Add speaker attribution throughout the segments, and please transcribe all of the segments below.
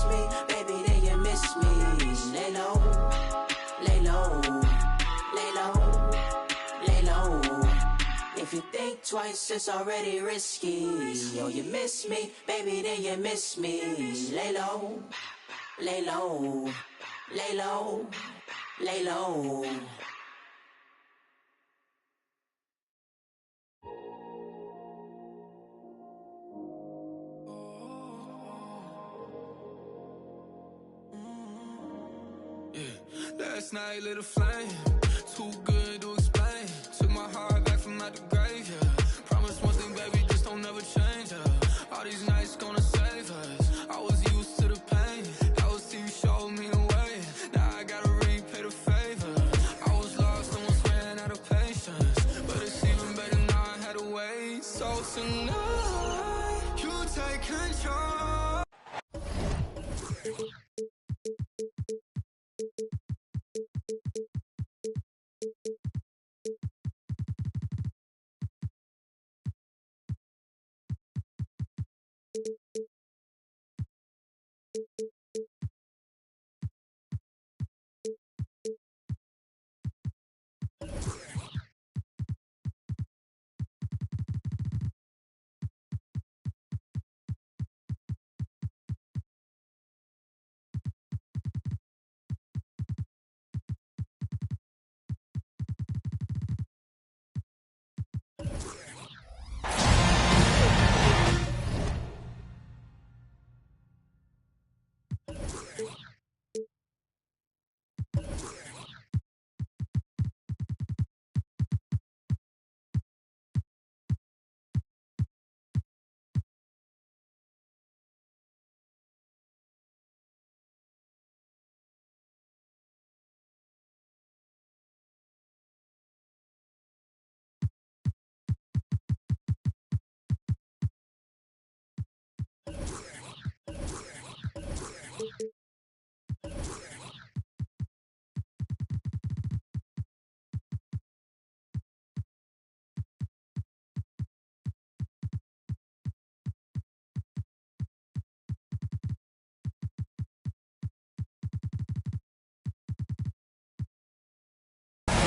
Speaker 1: me, baby, then you miss me. Lay low, lay low, lay low, lay low. If you think twice, it's already risky. Yo, you miss me, baby, then you miss me. Lay low, lay low, lay low, lay low.
Speaker 2: Last night lit a flame, too good to explain. Took my heart back from out the grave, yeah. Promise one thing, baby, just don't ever change, yeah. All these nights gonna save us. I was used to the pain, that was till you showed me the way. Now I gotta repay the favor. I was lost, almost ran out of patience, but it's even better now I had to wait. So tonight, you take control.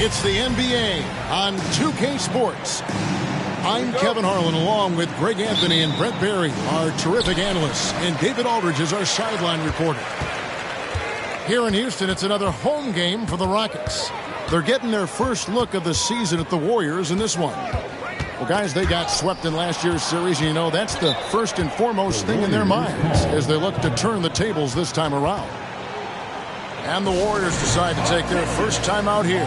Speaker 3: It's the NBA on 2K Sports. I'm Kevin Harlan along with Greg Anthony and Brett Barry, our terrific analysts, and David Aldridge is our sideline reporter. Here in Houston, it's another home game for the Rockets. They're getting their first look of the season at the Warriors in this one. Well, guys, they got swept in last year's series, and you know that's the first and foremost thing in their minds as they look to turn the tables this time around. And the Warriors decide to take their first time out here.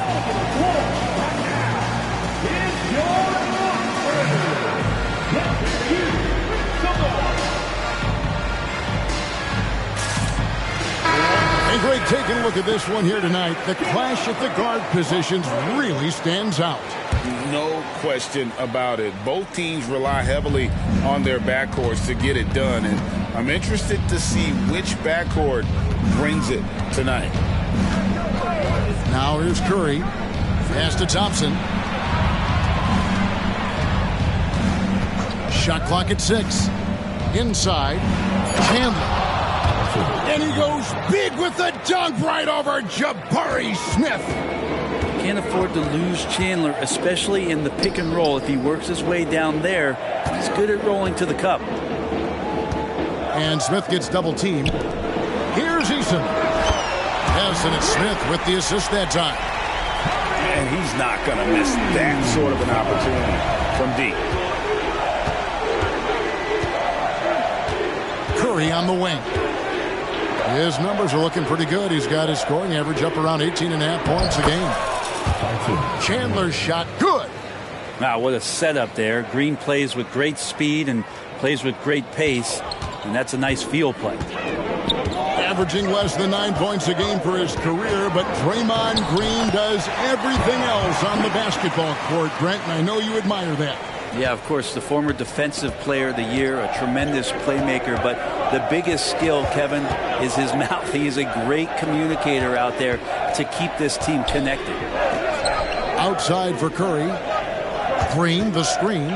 Speaker 3: And Greg, taking a look at this one here tonight, the clash at the guard positions really stands out.
Speaker 4: No question about it. Both teams rely heavily on their backcourts to get it done, and I'm interested to see which backcourt brings it tonight.
Speaker 3: Now here's Curry. Pass to Thompson. Shot clock at 6. Inside. Chandler. And he goes big with the dunk right over Jabari Smith.
Speaker 5: Can't afford to lose Chandler, especially in the pick and roll. If he works his way down there, he's good at rolling to the cup.
Speaker 3: And Smith gets double teamed. Here's Eason. Yes, and it's Smith with the assist that time.
Speaker 4: And he's not going to miss that sort of an opportunity from deep.
Speaker 3: Curry on the wing. His numbers are looking pretty good. He's got his scoring average up around 18.5 points a game. Chandler's shot, good.
Speaker 5: Wow, what a setup there. Green plays with great speed and plays with great pace, and that's a nice field play.
Speaker 3: Averaging less than 9 points a game for his career, but Draymond Green does everything else on the basketball court, Brent, and I know you admire that.
Speaker 5: Yeah, of course, the former Defensive Player of the Year, a tremendous playmaker, but the biggest skill, Kevin, is his mouth. He is a great communicator out there to keep this team connected.
Speaker 3: Outside for Curry. Green, the screen.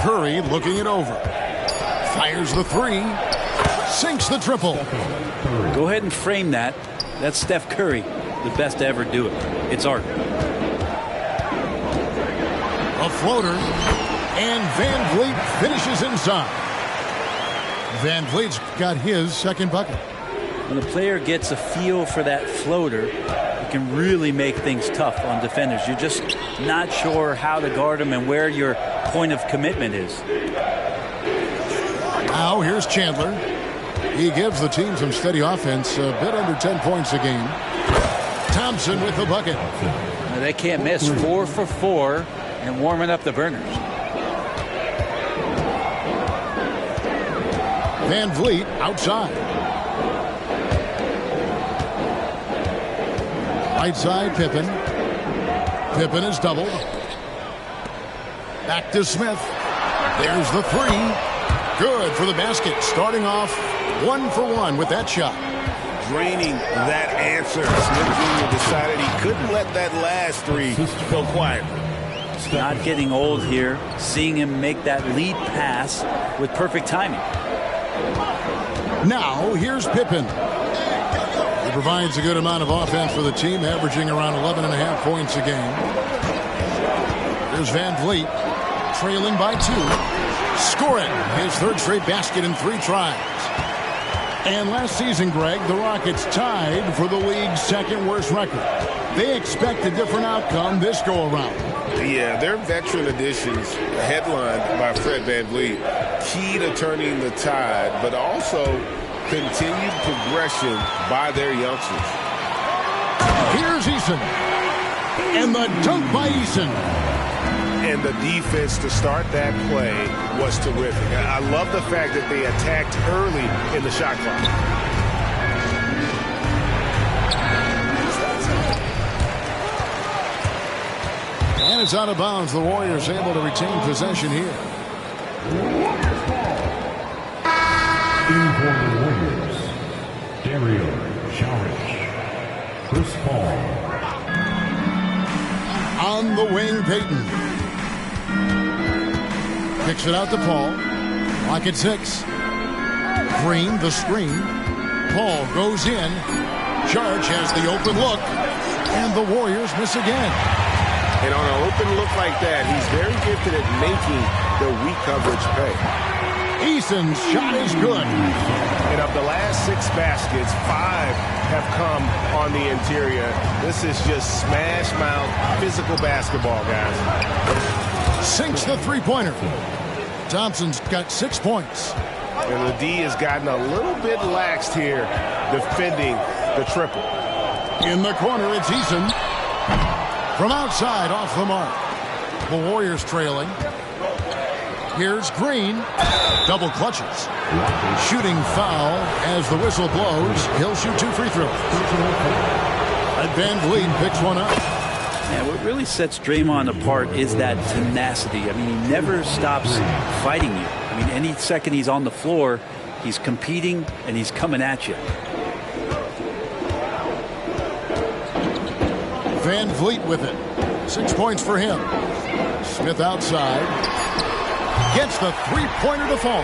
Speaker 3: Curry looking it over. Fires the three. Sinks the triple.
Speaker 5: Go ahead and frame that. That's Steph Curry, the best to ever do it. It's art.
Speaker 3: A floater. And Van Vliet finishes inside. Van Vliet's got his second bucket.
Speaker 5: When the player gets a feel for that floater, it can really make things tough on defenders. You're just not sure how to guard them and where your point of commitment is.
Speaker 3: Now here's Chandler. He gives the team some steady offense, a bit under 10 points a game. Thompson with the bucket.
Speaker 5: Now, they can't miss. 4 for 4 and warming up the burners.
Speaker 3: Van Vliet outside. Right side, Pippen. Pippen is doubled. Back to Smith. There's the three. Good for the basket. Starting off 1 for 1 with that shot.
Speaker 4: Draining that answer. Smith Jr. decided he couldn't let that last three go quietly.
Speaker 5: Not getting old here. Seeing him make that lead pass with perfect timing.
Speaker 3: Now here's Pippen. He provides a good amount of offense for the team, averaging around 11.5 points a game. There's Van Vliet, trailing by 2. Scoring his third straight basket in 3 tries. And last season, Greg, the Rockets tied for the league's second worst record. They expect a different outcome this go-around.
Speaker 4: Yeah, their veteran additions, headlined by Fred VanVleet, key to turning the tide, but also continued progression by their youngsters.
Speaker 3: Here's Eason. And the dunk by Eason.
Speaker 4: And the defense to start that play was terrific. I love the fact that they attacked early in the shot clock.
Speaker 3: And it's out of bounds. The Warriors able to retain possession here.
Speaker 6: In for the Warriors, Dario Saric, Chris Paul.
Speaker 3: On the wing, Payton. Kicks it out to Paul. Lock at 6. Green, the screen. Paul goes in. Saric has the open look. And the Warriors miss again.
Speaker 4: And on an open look like that, he's very gifted at making the weak coverage pay.
Speaker 3: Eason's shot is good.
Speaker 4: And of the last 6 baskets, 5 have come on the interior. This is just smash mouth physical basketball, guys.
Speaker 3: Sinks the three-pointer. Thompson's got 6 points.
Speaker 4: And the D has gotten a little bit laxed here defending the triple.
Speaker 3: In the corner, it's Eason. From outside, off the mark. The Warriors trailing. Here's Green. Double clutches. Shooting foul as the whistle blows. He'll shoot 2 free throws. And Van Vliet picks one up.
Speaker 5: Yeah, what really sets Draymond apart is that tenacity. I mean, he never stops fighting you. I mean, any second he's on the floor, he's competing and he's coming at you.
Speaker 3: Van Vliet with it. 6 points for him. Smith outside. Gets the three-pointer to fall.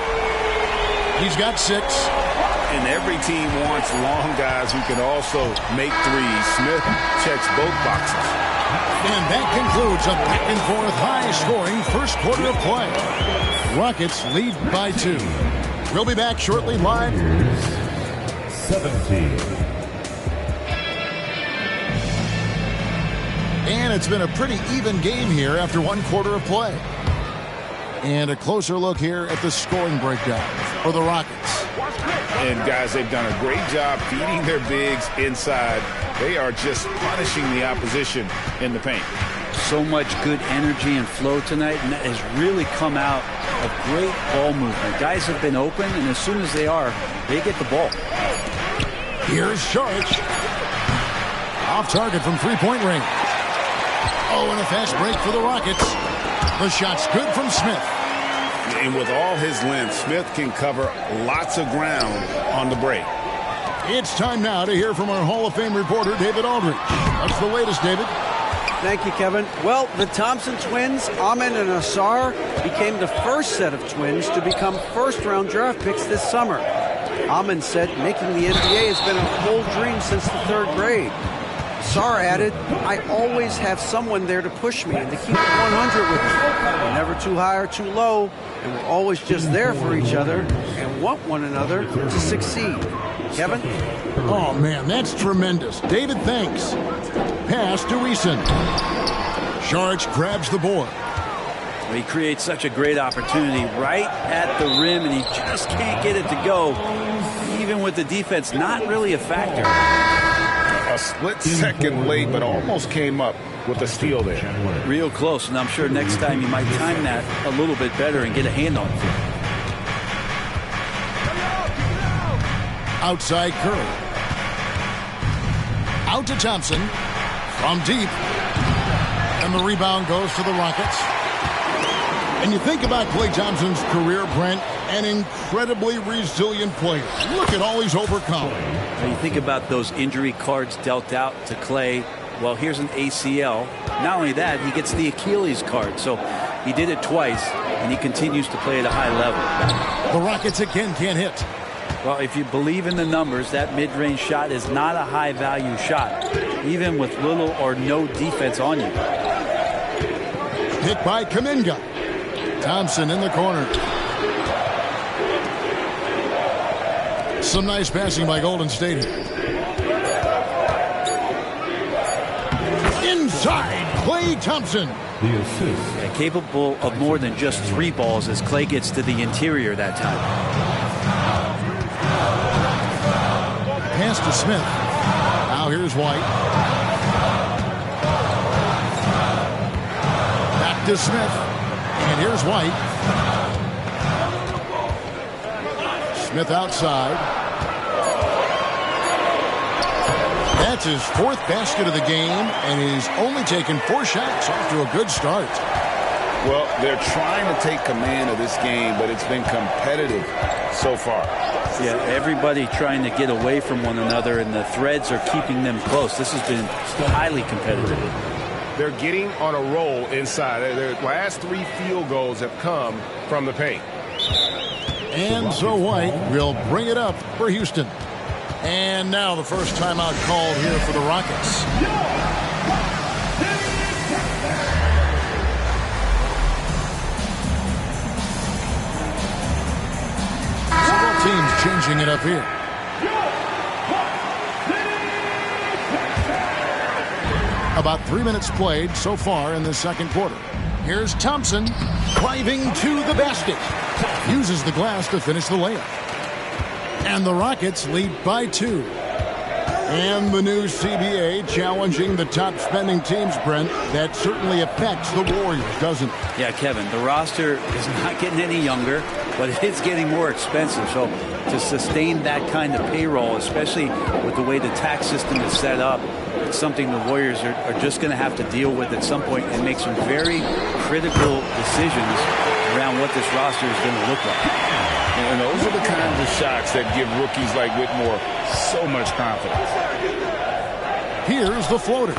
Speaker 3: He's got 6.
Speaker 4: And every team wants long guys who can also make threes. Smith checks both boxes.
Speaker 3: And that concludes a back-and-forth high-scoring first quarter of play. Rockets lead by 2. We'll be back shortly live.
Speaker 6: 17.
Speaker 3: And it's been a pretty even game here after 1 quarter of play. And a closer look here at the scoring breakdown for the Rockets.
Speaker 4: And guys, they've done a great job feeding their bigs inside. They are just punishing the opposition in the paint.
Speaker 5: So much good energy and flow tonight, and that has really come out of great ball movement. Guys have been open, and as soon as they are, they get the ball.
Speaker 3: Here's Saric. Off target from three-point range. Oh, and a fast break for the Rockets. The shot's good from Smith.
Speaker 4: And with all his length, Smith can cover lots of ground on the break.
Speaker 3: It's time now to hear from our Hall of Fame reporter, David Aldridge. What's the latest, David?
Speaker 7: Thank you, Kevin. Well, the Thompson twins, Amin and Asar, became the first set of twins to become first-round draft picks this summer. Amin said making the NBA has been a whole dream since the 3rd grade. Asar added, I always have someone there to push me and to keep it 100 with me. We're never too high or too low, and we're always just there for each other and want one another to succeed. Kevin?
Speaker 3: Oh, man, that's tremendous. David, thanks. Pass to Eason. Saric grabs the board.
Speaker 5: He creates such a great opportunity right at the rim, and he just can't get it to go. Even with the defense not really a factor.
Speaker 4: A split second late, but almost came up with a steal there.
Speaker 5: Real close, and I'm sure next time he might time that a little bit better and get a hand on it.
Speaker 3: Outside Curry. Out to Thompson. From deep. And the rebound goes to the Rockets. And you think about Klay Thompson's career, Brent, an incredibly resilient player. Look at all he's overcome.
Speaker 5: When you think about those injury cards dealt out to Klay, well, here's an ACL. Not only that, he gets the Achilles card. So he did it twice, and he continues to play at a high level.
Speaker 3: The Rockets again can't hit.
Speaker 5: Well, if you believe in the numbers, that mid-range shot is not a high-value shot, even with little or no defense on you.
Speaker 3: Hit by Kuminga. Thompson in the corner. Some nice passing by Golden State here. Inside, Klay Thompson.
Speaker 6: The assist.
Speaker 5: Capable of more than just 3 balls as Klay gets to the interior that time.
Speaker 3: Pass to Smith. Now here's White. Back to Smith. And here's White. Smith outside. That's his 4th basket of the game, and he's only taken 4 shots. Off to a good start.
Speaker 4: Well, they're trying to take command of this game, but it's been competitive so far.
Speaker 5: Yeah, everybody trying to get away from one another, and the threads are keeping them close. This has been highly competitive.
Speaker 8: They're getting on a roll inside. Their last 3 field goals have come from the paint.
Speaker 3: And so White will bring it up for Houston. And now the first timeout called here for the Rockets. Several teams changing it up here. About 3 minutes played so far in the second quarter. Here's Thompson driving to the basket. Uses the glass to finish the layup. And the Rockets lead by 2. And the new CBA challenging the top spending teams, Brent. That certainly affects the Warriors, doesn't it?
Speaker 5: Yeah, Kevin, the roster is not getting any younger, but it's getting more expensive. So to sustain that kind of payroll, especially with the way the tax system is set up, it's something the Warriors are just going to have to deal with at some point and make some very critical decisions around what this roster is going to look like.
Speaker 4: And those are the kinds of shots that give rookies like Whitmore so much confidence.
Speaker 3: Here's the floater.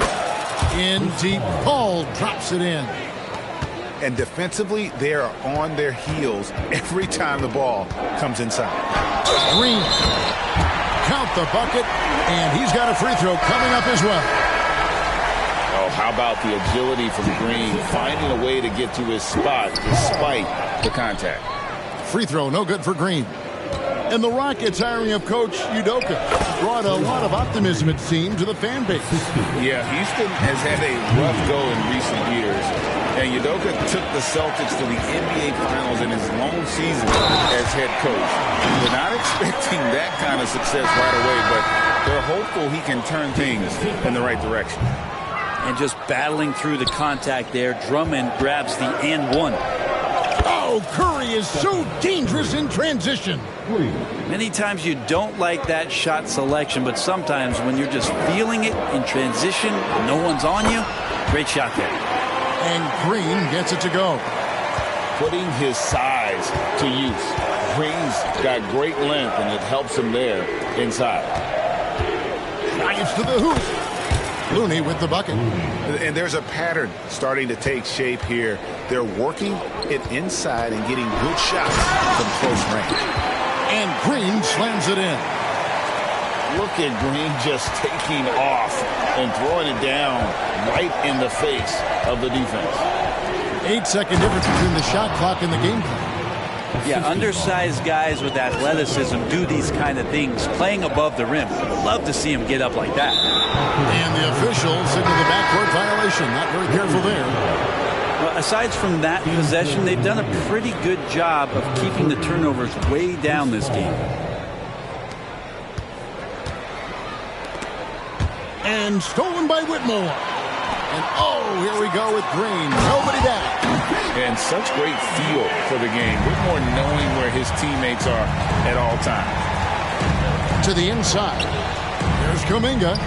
Speaker 3: In deep, Paul drops it in.
Speaker 9: And defensively, they are on their heels every time the ball comes inside.
Speaker 3: Green. Count the bucket, and he's got a free throw coming up as well.
Speaker 4: Oh, how about the agility from Green, finding a way to get to his spot despite the contact.
Speaker 3: Free throw, no good for Green. And the Rockets hiring of Coach Udoka brought a lot of optimism, it seemed, to the fan base.
Speaker 4: Yeah, Houston has had a rough go in recent years. And Udoka took the Celtics to the NBA Finals in his lone season as head coach. They're not expecting that kind of success right away, but they're hopeful he can turn things in the right direction.
Speaker 5: And just battling through the contact there, Drummond grabs the and one.
Speaker 3: Oh, Curry is so dangerous in transition.
Speaker 5: Many times you don't like that shot selection, but sometimes when you're just feeling it in transition, no one's on you, great shot there.
Speaker 3: And Green gets it to go.
Speaker 4: Putting his size to use. Green's got great length, and it helps him there inside.
Speaker 3: Drives to the hoop. Looney with the bucket.
Speaker 9: And there's a pattern starting to take shape here. They're working it inside and getting good shots from close range.
Speaker 3: And Green slams it in.
Speaker 4: Look at Green just taking off and throwing it down right in the face of the defense.
Speaker 3: 8-second difference between the shot clock and the game clock.
Speaker 5: Yeah, undersized guys with athleticism do these kind of things, playing above the rim. Love to see him get up like that.
Speaker 3: And the official signaled the backcourt violation. Not very careful there.
Speaker 5: Well, aside from that possession, they've done a pretty good job of keeping the turnovers way down this game.
Speaker 3: And stolen by Whitmore. And here we go with Green. Nobody back.
Speaker 4: And such great feel for the game. Whitmore knowing where his teammates are at all times.
Speaker 3: To the inside. There's Kuminga.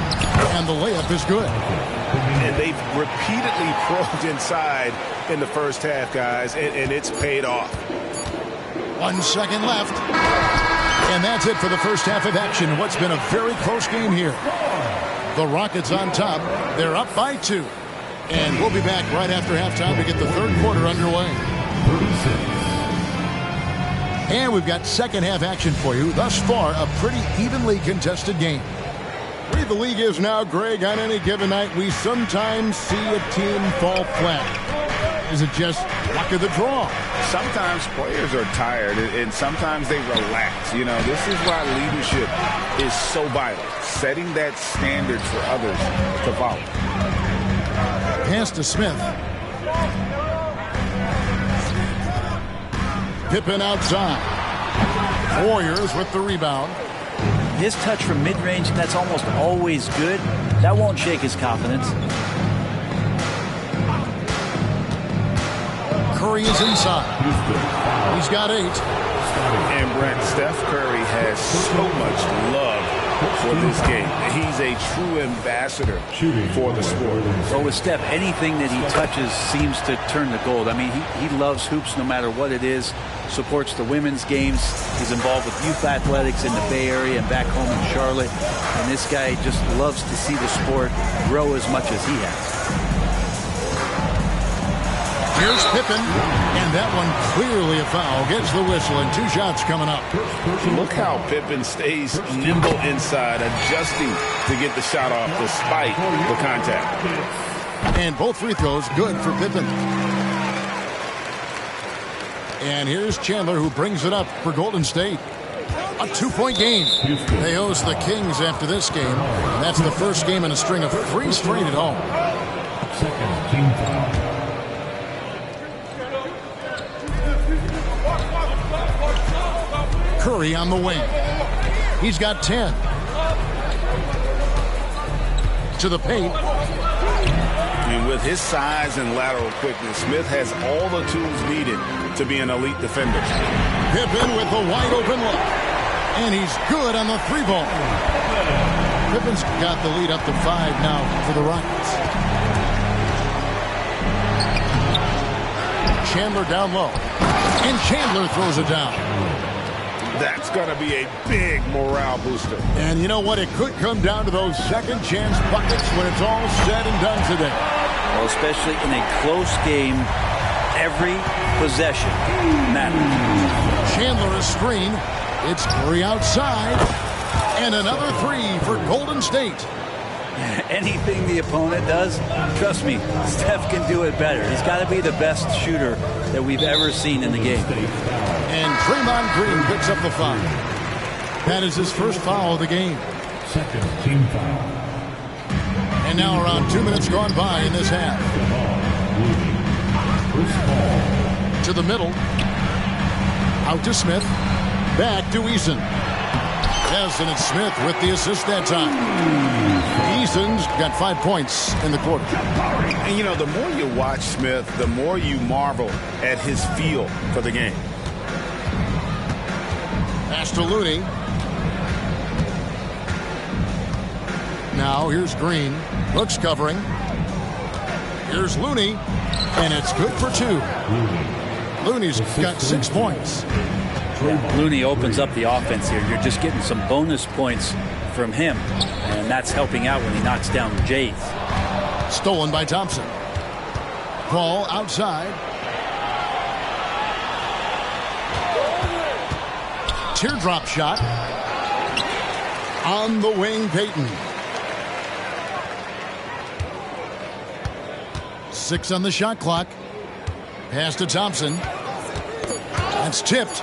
Speaker 3: And the layup is good.
Speaker 8: And they've repeatedly probed inside in the first half, guys, and it's paid off.
Speaker 3: 1 second left. And that's it for the first half of action. What's been a very close game here. The Rockets on top. They're up by 2. And we'll be back right after halftime to get the third quarter underway. And we've got second half action for you. Thus far, a pretty evenly contested game. The way the league is now, Greg, on any given night, we sometimes see a team fall flat. Is it just luck of the draw?
Speaker 4: Sometimes players are tired, and sometimes they relax. You know, this is why leadership is so vital, setting that standard for others to follow.
Speaker 3: Pass to Smith. Pippen outside. Warriors with the rebound.
Speaker 5: His touch from mid-range, that's almost always good. That won't shake his confidence.
Speaker 3: Curry is inside. He's got 8.
Speaker 4: And Brent, Steph Curry has so much love for this game. He's a true ambassador for the sport.
Speaker 5: Well, with Steph, anything that he touches seems to turn to gold. I mean, he loves hoops no matter what it is, supports the women's games. He's involved with youth athletics in the Bay Area and back home in Charlotte. And this guy just loves to see the sport grow as much as he has.
Speaker 3: Here's Pippen, and that one clearly a foul. Gets the whistle, and 2 shots coming up.
Speaker 4: Look how Pippen stays nimble inside, adjusting to get the shot off despite the contact.
Speaker 3: And both free throws good for Pippen. And here's Chandler, who brings it up for Golden State. A 2-point game. They host the Kings after this game. And that's the first game in a string of 3 straight at home.
Speaker 6: Second team foul.
Speaker 3: Curry on the wing. He's got 10. To the paint.
Speaker 4: And with his size and lateral quickness, Smith has all the tools needed to be an elite defender.
Speaker 3: Pippen with a wide open look. And he's good on the 3-ball. Pippen's got the lead up to 5 now for the Rockets. Chandler down low. And Chandler throws it down.
Speaker 8: That's going to be a big morale booster.
Speaker 3: And you know what? It could come down to those second chance buckets when it's all said and done today.
Speaker 5: Well, especially in a close game, every possession matters.
Speaker 3: Chandler a screen. It's Curry outside. And another 3 for Golden State.
Speaker 5: Anything the opponent does, trust me, Steph can do it better. He's got to be the best shooter that we've ever seen in the game.
Speaker 3: And Draymond Green picks up the foul. That is his first foul of the game.
Speaker 6: Second team foul.
Speaker 3: And now around 2 minutes gone by in this half. To the middle. Out to Smith. Back to Eason. Yes, and it's Smith with the assist that time. Eason's got 5 points in the quarter.
Speaker 4: And, you know, the more you watch Smith, the more you marvel at his feel for the game.
Speaker 3: Pass to Looney. Now here's Green. Looks covering. Here's Looney. And it's good for 2. Looney's got 6 points.
Speaker 5: Looney opens up the offense here. You're just getting some bonus points from him. And that's helping out when he knocks down the Jays.
Speaker 3: Stolen by Thompson. Ball outside. Teardrop shot. On the wing, Payton. 6 on the shot clock. Pass to Thompson. That's tipped.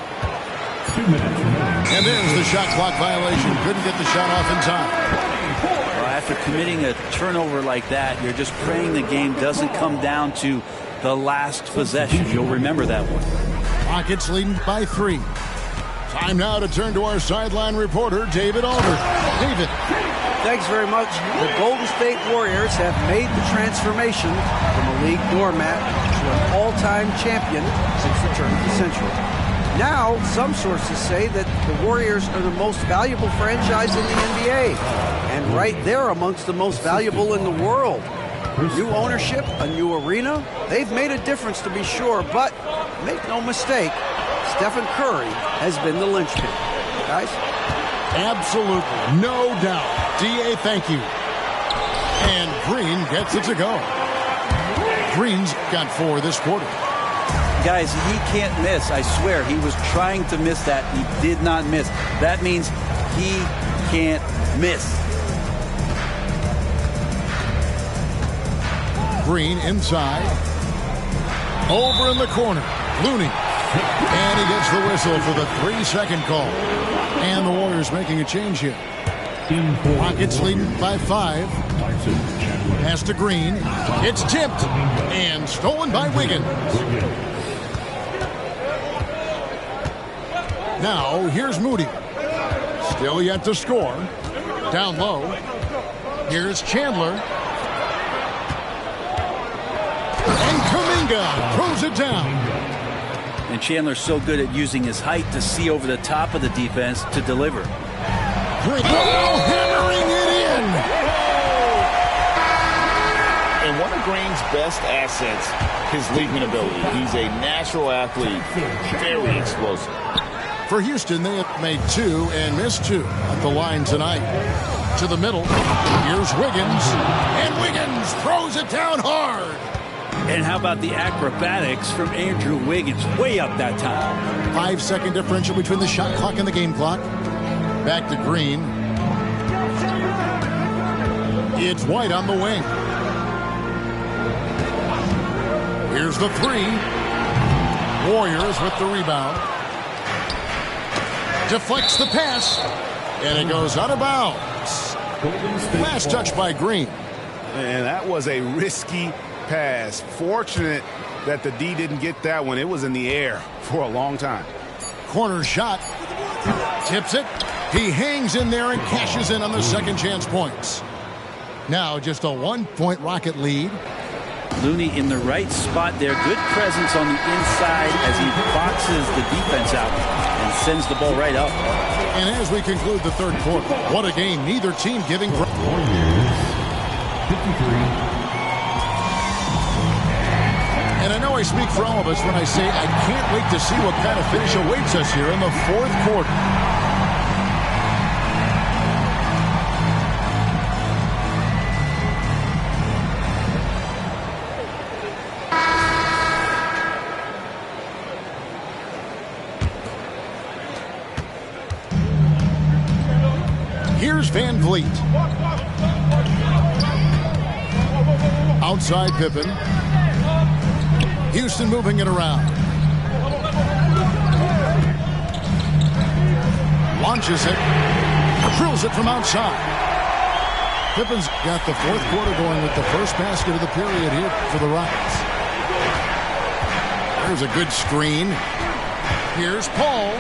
Speaker 6: 2 minutes remaining.
Speaker 3: And there's the shot clock violation. Couldn't get the shot off in time.
Speaker 5: Well, after committing a turnover like that, you're just praying the game doesn't come down to the last possession. You'll remember that one.
Speaker 3: Rockets leading by 3. Time now to turn to our sideline reporter, David Aldridge. David.
Speaker 7: Thanks very much. The Golden State Warriors have made the transformation from a league doormat to an all-time champion since the turn of the century. Now, some sources say that the Warriors are the most valuable franchise in the NBA, and right there amongst the most valuable in the world. New ownership, a new arena, they've made a difference to be sure, but make no mistake, Stephen Curry has been the linchpin. Guys?
Speaker 3: Absolutely, no doubt. D.A., thank you. And Green gets it to go. Green's got 4 this quarter.
Speaker 5: Guys, he can't miss. I swear, he was trying to miss that. He did not miss. That means he can't miss.
Speaker 3: Green inside. Over in the corner. Looney. And he gets the whistle for the 3-second call. And the Warriors making a change here. Rockets leading by 5. Pass to Green. It's tipped and stolen by Wiggins. Now here's Moody. Still yet to score. Down low. Here's Chandler. And Kuminga throws it down.
Speaker 5: And Chandler's so good at using his height to see over the top of the defense to deliver.
Speaker 3: Hammering it in.
Speaker 4: And one of Green's best assets, his leaping ability. He's a natural athlete, very explosive.
Speaker 3: For Houston, they have made 2 and missed 2 at the line tonight. To the middle. Here's Wiggins. And Wiggins throws it down hard.
Speaker 5: And how about the acrobatics from Andrew Wiggins? Way up that time.
Speaker 3: 5-second differential between the shot clock and the game clock. Back to Green. It's White on the wing. Here's the 3. Warriors with the rebound. Deflects the pass. And it goes out of bounds. Last touch by Green.
Speaker 8: And that was a risky pass. Fortunate that the D didn't get that one. It was in the air for a long time.
Speaker 3: Corner shot. Tips it. He hangs in there and cashes in on the second chance points. Now just a 1-point Rocket lead.
Speaker 5: Looney in the right spot there. Good presence on the inside as he boxes the defense out and sends the ball right up.
Speaker 3: And as we conclude the third quarter, what a game. Neither team giving. And I know I speak for all of us when I say I can't wait to see what kind of finish awaits us here in the fourth quarter. Here's Van Vliet. Outside Pippen. Houston moving it around. Launches it. Drills it from outside. Pippen's got the fourth quarter going with the first basket of the period here for the Rockets. There's a good screen. Here's Paul.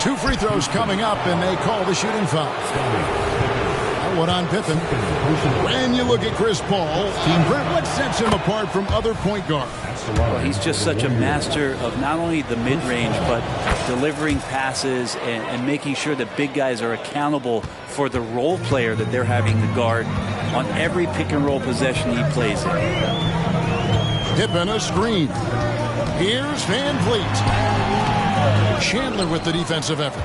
Speaker 3: 2 free throws coming up, and they call the shooting foul. That one on Pippen. When you look at Chris Paul, what sets him apart from other point guards?
Speaker 5: Well, he's just such a master of not only the mid-range, but delivering passes and making sure that big guys are accountable for the role player that they're having to guard on every pick-and-roll possession he plays in.
Speaker 3: Pippen a screen. Here's Van Vliet. Chandler with the defensive effort.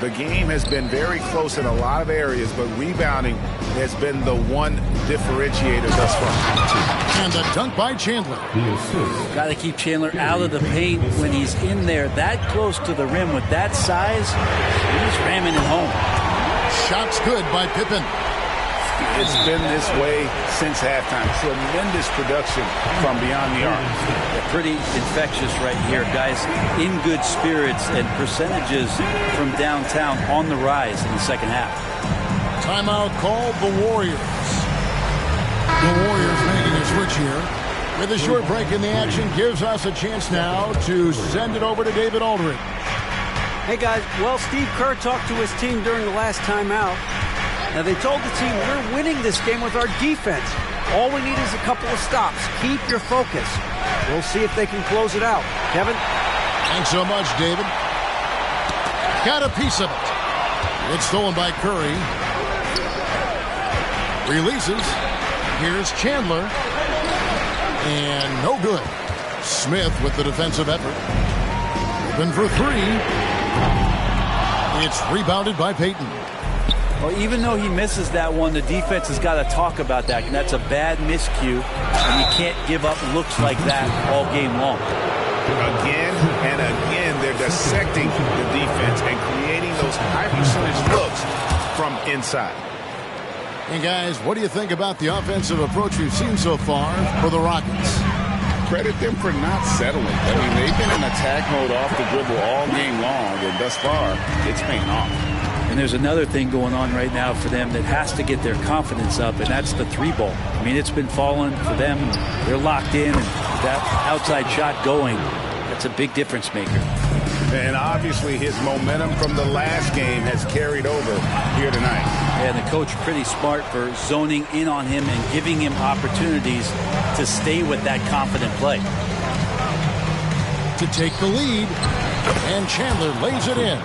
Speaker 8: The game has been very close in a lot of areas, but rebounding has been the one differentiator thus far.
Speaker 3: And a dunk by Chandler.
Speaker 5: Got to keep Chandler out of the paint when he's in there that close to the rim with that size. He's ramming it home.
Speaker 3: Shot's good by Pippen.
Speaker 8: It's been this way since halftime. Tremendous production from beyond the arc.
Speaker 5: Pretty infectious right here. Guys in good spirits and percentages from downtown on the rise in the second half.
Speaker 3: Timeout called the Warriors. The Warriors making a switch here. With a short break in the action, gives us a chance now to send it over to David Aldridge.
Speaker 7: Hey guys, well, Steve Kerr talked to his team during the last timeout. Now they told the team, we're winning this game with our defense. All we need is a couple of stops. Keep your focus. We'll see if they can close it out. Kevin?
Speaker 3: Thanks so much, David. Got a piece of it. It's stolen by Curry. Releases. Here's Chandler. And no good. Smith with the defensive effort. Open for three. It's rebounded by Payton.
Speaker 5: Well, even though he misses that one, the defense has got to talk about that. And that's a bad miscue. And you can't give up looks like that all game long.
Speaker 8: Again and again, they're dissecting the defense and creating those high percentage looks from inside.
Speaker 3: And guys, what do you think about the offensive approach we've seen so far for the Rockets?
Speaker 4: Credit them for not settling. I mean, they've been in attack mode off the dribble all game long, and thus far, it's paying off.
Speaker 5: And there's another thing going on right now for them that has to get their confidence up, and that's the three ball. I mean, it's been falling for them. They're locked in, and that outside shot going, that's a big difference maker.
Speaker 8: And obviously his momentum from the last game has carried over here tonight.
Speaker 5: And the coach pretty smart for zoning in on him and giving him opportunities to stay with that confident play.
Speaker 3: To take the lead, and Chandler lays it in.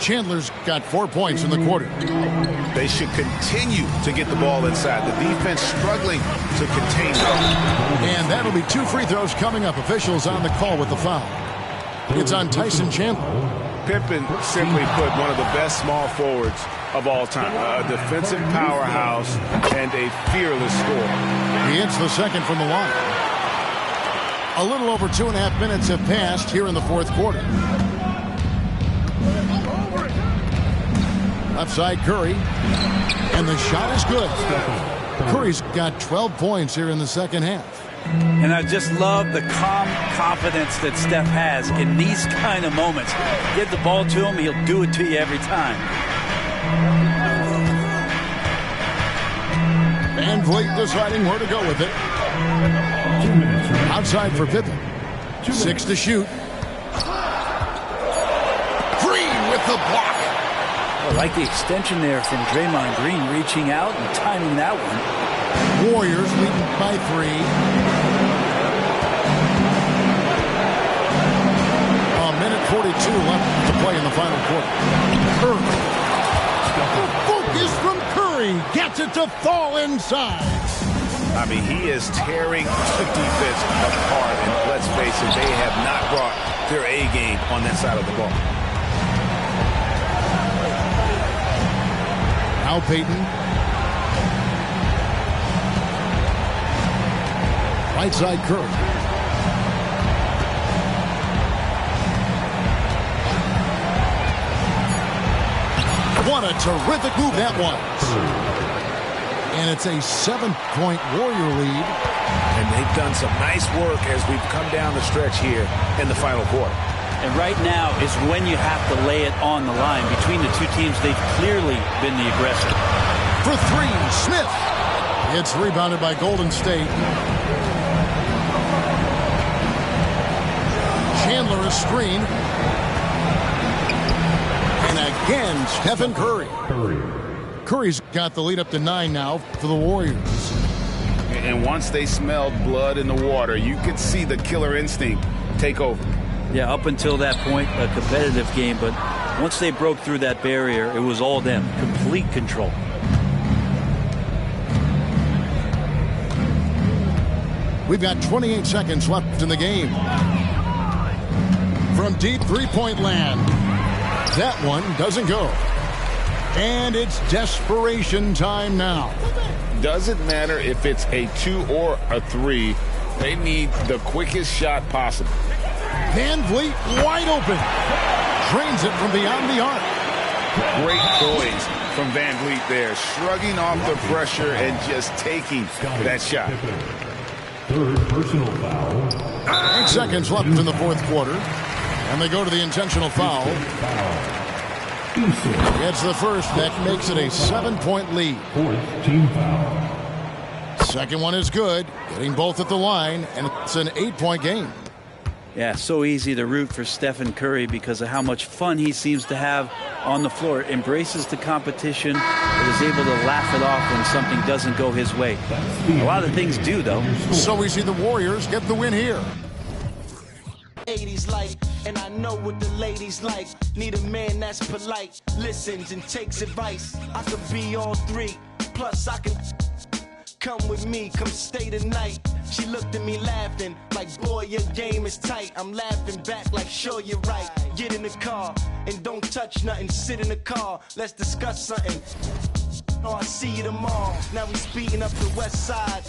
Speaker 3: Chandler's got 4 points in the quarter.
Speaker 8: They should continue to get the ball inside. The defense struggling to contain them.
Speaker 3: And that'll be 2 free throws coming up. Officials on the call with the foul. It's on Tyson Chandler.
Speaker 8: Pippen simply put one of the best small forwards of all time. A defensive powerhouse and a fearless scorer.
Speaker 3: He hits the second from the line. A little over 2.5 minutes have passed here in the fourth quarter. Left side Curry. And the shot is good. Curry's got 12 points here in the second half.
Speaker 5: And I just love the calm confidence that Steph has in these kind of moments. Get the ball to him, he'll do it to you every time.
Speaker 3: Van Vliet deciding where to go with it. Outside for Pippen. 6 to shoot. Green with the block.
Speaker 5: I like the extension there from Draymond Green, reaching out and timing that one.
Speaker 3: Warriors leading by 3. A minute 42 left to play in the final quarter. Curry. The focus from Curry gets it to fall inside.
Speaker 8: I mean, he is tearing the defense apart, and let's face it, they have not brought their A game on that side of the ball.
Speaker 3: Now Payton. Right side Curry. What a terrific move that was. And it's a 7-point Warrior lead.
Speaker 8: And they've done some nice work as we've come down the stretch here in the final quarter.
Speaker 5: And right now is when you have to lay it on the line. Between the two teams, they've clearly been the aggressor.
Speaker 3: For 3, Smith. It's rebounded by Golden State. Chandler is screened. And again, Stephen Curry. Curry's got the lead up to 9 now for the Warriors.
Speaker 8: And once they smelled blood in the water, you could see the killer instinct take over.
Speaker 5: Yeah, up until that point, a competitive game. But once they broke through that barrier, it was all them. Complete control.
Speaker 3: We've got 28 seconds left in the game. From deep three-point land. That one doesn't go. And it's desperation time now.
Speaker 4: Doesn't matter if it's a 2 or a 3. They need the quickest shot possible.
Speaker 3: Van Vliet wide open. Drains it from beyond the arc.
Speaker 4: Great poise from Van Vliet there. Shrugging off the pressure and just taking that shot.
Speaker 6: Third personal foul.
Speaker 3: 8 seconds left in the fourth quarter. And they go to the intentional foul. It's the first. That makes it a 7-point lead.
Speaker 6: Fourth team foul.
Speaker 3: Second one is good. Getting both at the line. And it's an 8-point game.
Speaker 5: Yeah, so easy to root for Stephen Curry because of how much fun he seems to have on the floor. Embraces the competition, but is able to laugh it off when something doesn't go his way. A lot of things do, though.
Speaker 3: So we see the Warriors get the win here.
Speaker 10: 80s like, and I know what the ladies like. Need a man that's polite, listens and takes advice. I could be all 3, plus I can come with me, come stay tonight. She looked at me laughing like, boy, your game is tight. I'm laughing back like, sure, you're right. Get in the car and don't touch nothing. Sit in the car, let's discuss something. Oh, I see you tomorrow. Now we speeding up the west side.